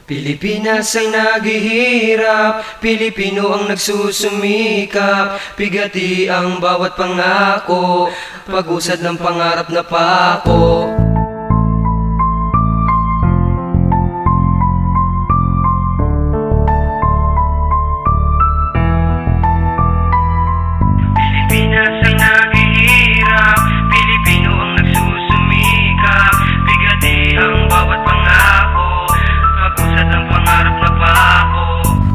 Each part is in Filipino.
Pilipinas ay naghihirap, Pilipino ang nagsusumikap. Bigati ang bawat pangako, pag-usad ng pangarap na pako. Pilipinas ay naghihirap, Pilipino ang nagsusumikap. Bigati ang bawat pangako, pag-usad ng pangarap na pako.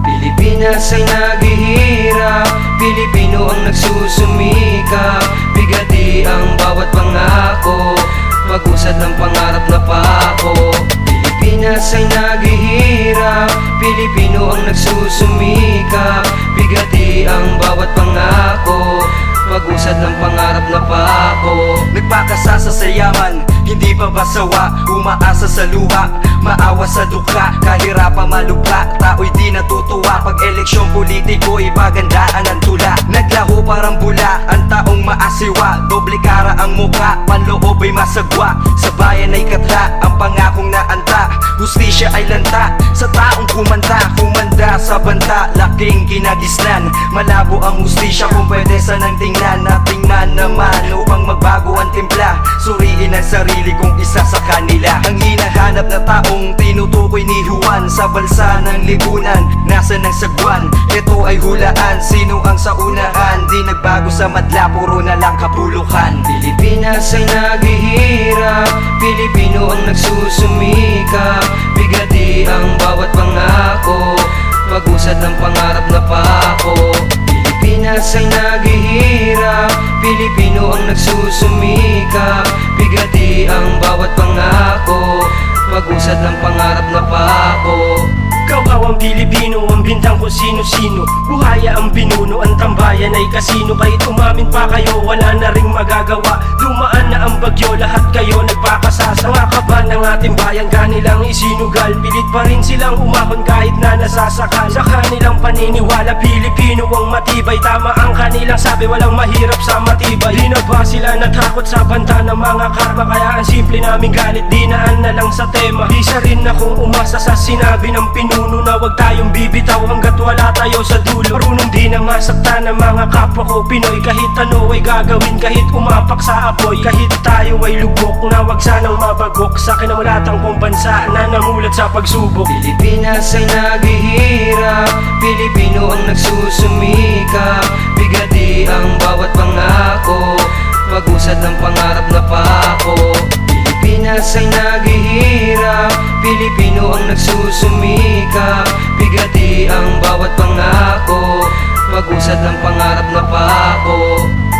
Pilipinas ay naghihirap, Pilipino ang nagsusumikap. Bigati ang bawat pangako, pag-usad ng pangarap na pako. Pilipinas ay naghihirap, Pilipino ang nagsusumikap. Bigati ang bawat pangako, pag-usad ng pangarap na pako. Nagpakasasa sa yaman, hindi pa basawa, umaasa sa luha, maawa sa dukha, kahirapan malugla, tao'y di natutuwa. Pag eleksyong politiko, ibagandaan ang tula. Naglaho parang bula, ang taong maasiwa, doble kara ang muka, panloob ay masagwa. Sa bayan ay katla, ang pangakong naanta, hustisya ay lanta, sa taong kumanda sa banta, laking kinagisnan. Malabo ang hustisya, kung pwede sanang tingnan na tingnan naman, upang magbago ang timpla, suriin ang sarili kong isa sa kanila. Ang hinahanap na taong tinutukoy ni Juan, sa balsa ng lipunan, nasa ng sagwan. Ito ay hulaan, sino ang sa unahan, di nagbago sa madla, puro na lang kapulukan. Pilipinas ay naghihirap, Pilipino ang nagsusumikap. Bigati ang bawat pangako, pag-usad ng pangarap na pako. Pilipinas ay naghihirap, Pilipino ang nagsusumikap. Bigati ang bawat pangako, pag-usad ng pangarap na pako. Ikaw ang Pilipino, ang bintang kung sino-sino. Buhaya ang binuno, ang tambayan ay kasino. Kahit umamin pa kayo, wala na ring magagawa. Dumaan na ang bagyo, lahat kayo nagpakasasa. Mga kaban ng ating bayan, kanilang isinugal. Pilit pa rin silang umahon kahit na nasasakal. Sa kanilang paniniwala, Pilipino ang matibay. Tama ang kanilang sabi, walang mahirap sa matibay. Di na ba sila natakot sa banta ng mga karma? Kaya ang simple naming galit, dinaan na lang sa tema. Isa rin akong umasa sa sinabi ng pinuno na wag tayong bibitaw hanggat wala tayo sa dulo. Marunong di na masaktan ng mga kapwa ko Pinoy. Kahit ano ay gagawin, kahit umapak sa apoy. Kahit tayo ay lubok, na wag sanang mabagok sa kinamulatang kong bansa na namulat sa pagsubok. Pilipinas ay naghihirap, Pilipino ang nagsusumikap. Bigati ang bawat pangako, pag-usad ng pangarap na pako. Pilipinas ay naghihirap, Pilipino ang nagsusumikap. Bigati ang bawat pangako, pag-usad ng pangarap na pako.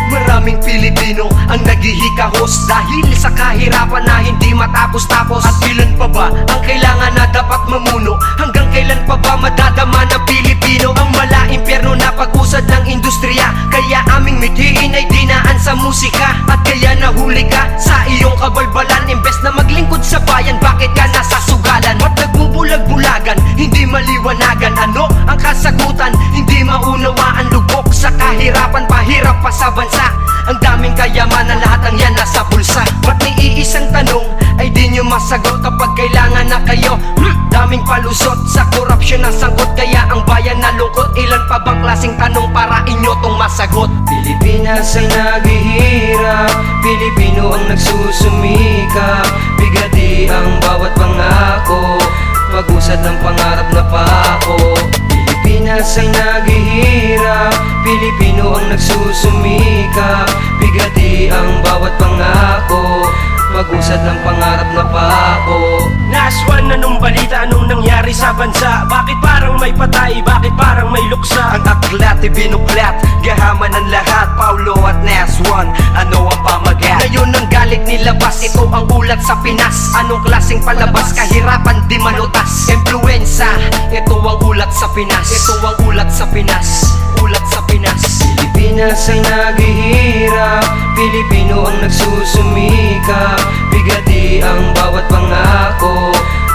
Maraming Pilipino ang naghihikahos dahil sa kahirapan na hindi matapos-tapos. At kailan pa ba ang kailangan na dapat mamuno? Hanggang kailan pa ba madadama ng Pilipino ang mala-impyerno na pag-usad ng industriya? Kaya aming mithiin ay dinaan sa musika, at kaya nahuli ka sa iyong kabalbalan. Imbes na maglingkod sa bayan, bakit ka nasa sugalan? Ba't nagbubulag-bulagan, hindi maliwanagan? Ano ang kasagutan? Hindi maunawaan, lubok sa kahirapan, pahirap pa sa bansa. Ang daming kayamanan, lahat ang yan nasa bulsa. Ba't may iisang tanong ay di nyo masagot kapag kailangan na kayo? Daming palusot sa korupsyon na sangkot, kaya ang bayan nalungkot. Ilan pa bang klaseng tanong para inyo tong masagot? Pilipinas ay naghihirap, Pilipino ang nagsusumikap. Bigati ang bawat pangako, pag-usad ng pangarap na pako. Pilipinas ay naghihirap, Pilipino ang nagsusumikap. Bigati ang bawat pangako, pag-usad ng pangarap na pako. Naswan na nung balita, anong nangyari sa bansa? Bakit parang may patay, bakit parang may luksa? Ang aklat ay binuklat, gahaman ng lahat, Paulo at Naswan, ano ang pamagat? Ngayon ang galit nilabas, ito ang ulat sa Pinas. Anong klaseng palabas, kahirapan di malutas? Influenza, ito ang ulat sa Pinas. Ito ang ulat sa Pinas, ulat sa Pinas. Pilipinas ay naghihirap, Pilipino ang nagsusumikap. Bigati ang bawat pangako,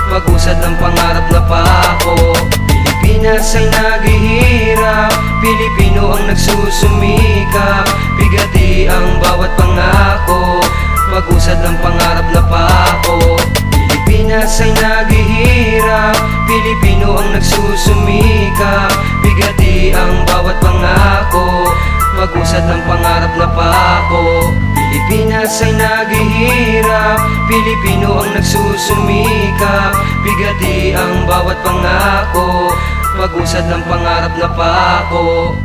pag-usad ng pangarap na pako. Pilipinas ay naghihirap, Pilipino ang nagsusumikap. Bigati ang bawat pangako, pag-usad ng pangarap na pako. Pilipinas ay naghihirap, Pilipinas Pilipinas ay naghihirap, Pilipino ang nagsusumikap. Bigati ang bawat pangako, pag-usad ng pangarap na pako.